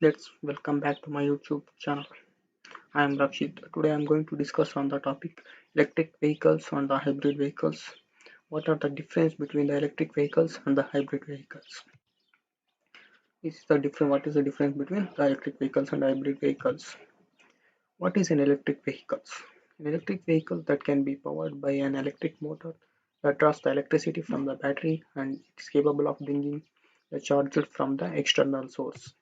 Let's welcome back to my YouTube channel. I am Rakshit. Today I am going to discuss on the topic electric vehicles and the hybrid vehicles. What are the difference between the electric vehicles and the hybrid vehicles? What is the difference between the electric vehicles and hybrid vehicles? What is an electric vehicle? An electric vehicle that can be powered by an electric motor that draws the electricity from the battery and it is capable of bringing the charge from the external source.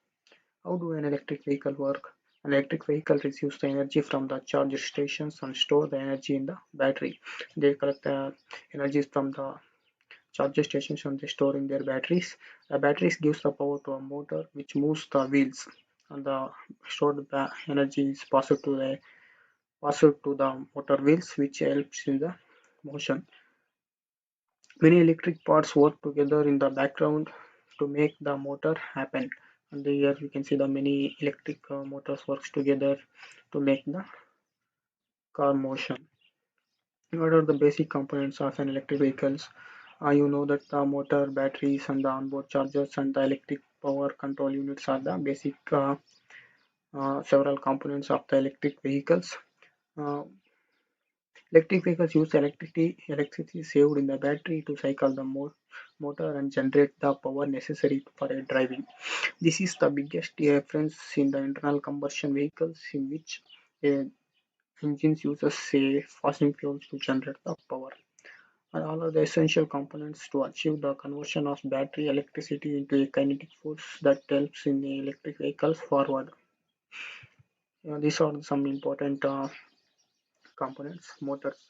How do an electric vehicle work? An electric vehicle receives the energy from the charger stations and store the energy in the battery. They collect the energies from the charger stations and they store in their batteries. The batteries gives the power to a motor which moves the wheels, and the stored energy is passed to the motor wheels, which helps in the motion. Many electric parts work together in the background to make the motor happen. And here we can see the many electric motors works together to make the car motion. What are the basic components of an electric vehicles? You know that the motor, batteries, and the onboard chargers and the electric power control units are the basic several components of the electric vehicles. Uh, Electric vehicles use electricity saved in the battery to cycle the motor and generate the power necessary for a driving. This is the biggest difference in the internal combustion vehicles, in which engines uses say fossil fuels to generate the power. And all of the essential components to achieve the conversion of battery electricity into a kinetic force that helps in the electric vehicles forward. These are some important components. Motors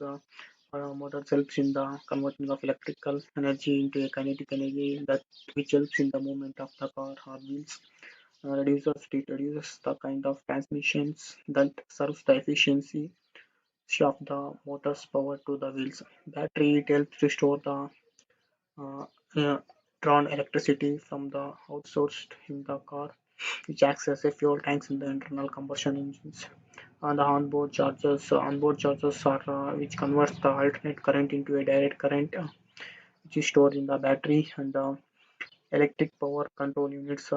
helps in the converting of electrical energy into a kinetic energy that which helps in the movement of the car or wheels. It reduces the kind of transmissions that serves the efficiency of the motor's power to the wheels. Battery, it helps to store the uh, uh, drawn electricity from the outsourced in the car, which acts as a fuel tanks in the internal combustion engines. And the onboard chargers are which converts the alternate current into a direct current, which is stored in the battery. And the electric power control units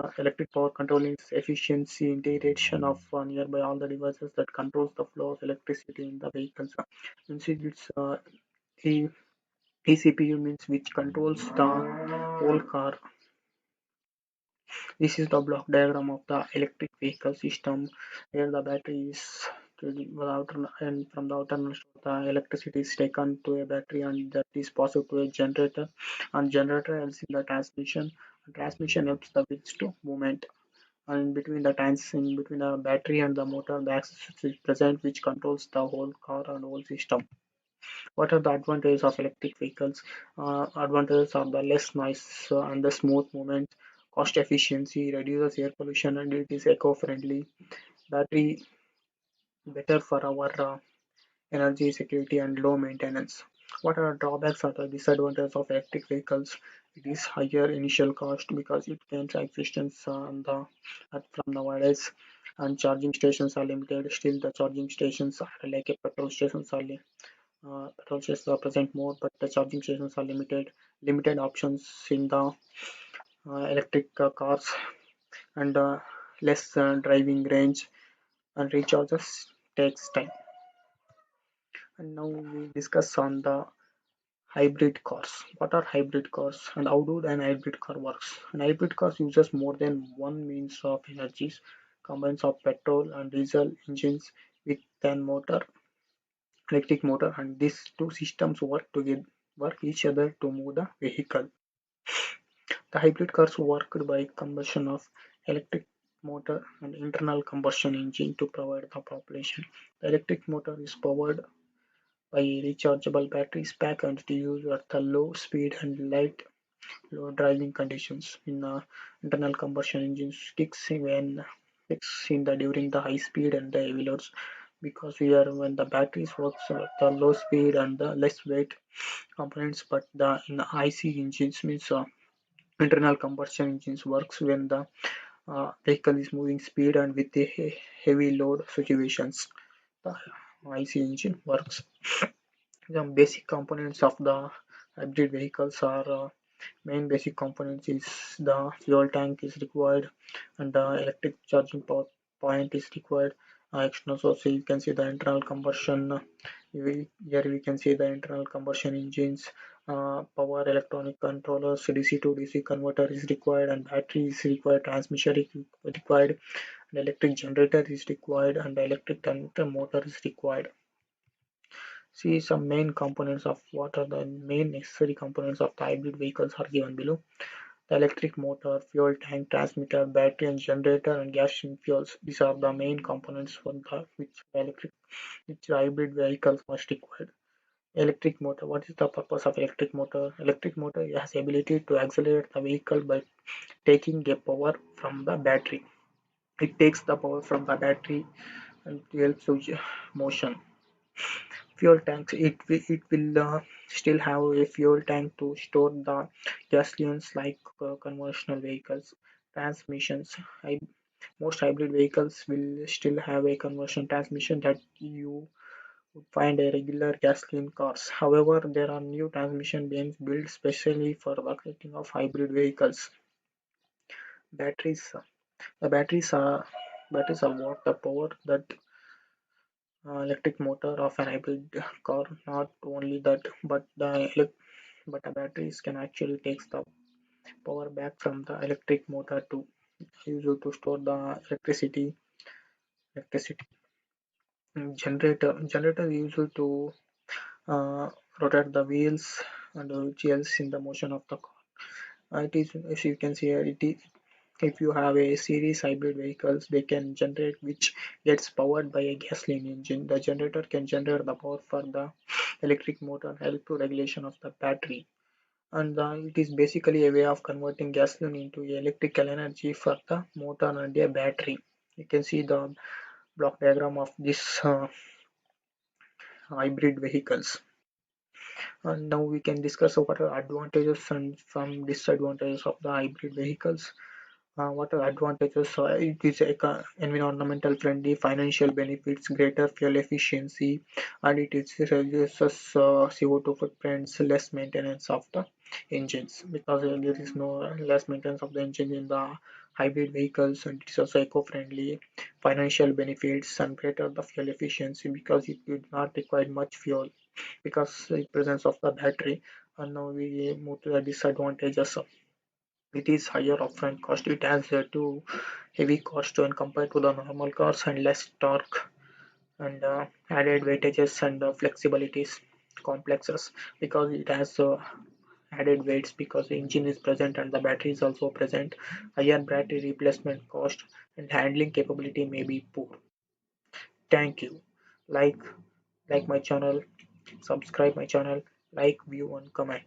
efficiency integration of nearby all the devices that controls the flow of electricity in the vehicles. Instead, it's E- ECPU means which controls the whole car. This is the block diagram of the electric vehicle system, where the battery is to the outer, and from the outer the electricity is taken to a battery and that is passed to a generator, and generator helps in the transmission. Transmission helps the wheels to movement, and in between the battery and the motor the axis is present which controls the whole car and whole system. What are the advantages of electric vehicles? Advantages are the less noise and the smooth movement, cost efficiency, reduces air pollution, and it is eco-friendly. Battery better for our energy security and low maintenance. What are drawbacks or the disadvantages of electric vehicles? It is higher initial cost because it gains existence from nowadays, and charging stations are limited. Still, the charging stations are like a petrol stations are petrol stations are present more, but the charging stations are limited. Limited options in the electric cars, and less driving range, and recharges takes time. And now we discuss on the hybrid cars. What are hybrid cars and how do an hybrid car works? An hybrid car uses more than one means of energies, combines of petrol and diesel engines with an electric motor, and these two systems work each other to move the vehicle. The hybrid cars worked by combustion of electric motor and internal combustion engine to provide the population. The electric motor is powered by rechargeable batteries pack and to use at the low speed and low driving conditions. In internal combustion engines kicks in the during the high speed and the heavy loads, because here when the batteries works at the low speed and the less weight components, but the in the IC engines means internal combustion engines works when the vehicle is moving speed and with the heavy load situations. The IC engine works. The basic components of the hybrid vehicles are Main basic components is the fuel tank is required, and the electric charging point is required. External source, you can see the internal combustion. Here we can see the internal combustion engines, power electronic controllers, DC to DC converter is required, and battery is required, transmission is required, and electric generator is required, and electric motor is required. See some main components of what are the main necessary components of the hybrid vehicles are given below. The electric motor, fuel tank, transmitter, battery and generator, and gas and fuels. These are the main components for the which hybrid vehicles must require. Electric motor. What is the purpose of electric motor? Electric motor has ability to accelerate the vehicle by taking a power from the battery. It takes the power from the battery and helps with motion. Fuel tanks. It will still have a fuel tank to store the gasolines like conventional vehicles. Transmissions. Most hybrid vehicles will still have a conversion transmission that you would find a regular gasoline cars. However, there are new transmission being built specially for the creating of hybrid vehicles. Batteries. The batteries are what the power that electric motor of an hybrid car. Not only that, but but the batteries can actually take the power back from the electric motor to use it to store the electricity. Generator is used to uh, rotate the wheels and which helps in the motion of the car. It is, as you can see here, it is, if you have a series hybrid vehicles, they can generate which gets powered by a gasoline engine. The generator can generate the power for the electric motor, help to regulation of the battery. And it is basically a way of converting gasoline into electrical energy for the motor and a battery. You can see the block diagram of this hybrid vehicles. And now we can discuss what are advantages and some disadvantages of the hybrid vehicles. What are advantages? It is environmental friendly, financial benefits, greater fuel efficiency, and it is reduces CO2 footprints, less maintenance of the engines because there is no less maintenance of the engine in the hybrid vehicles, and it is also eco-friendly, financial benefits, and greater the fuel efficiency because it did not require much fuel because the presence of the battery. And now we move to the disadvantages. It is higher upfront cost. It has too heavy cost when compared to the normal cars and less torque and added weightages and flexibilities complexes because it has added weights because the engine is present and the battery is also present. Higher battery replacement cost and handling capability may be poor. Thank you. Like like my channel, subscribe my channel, like, view and comment.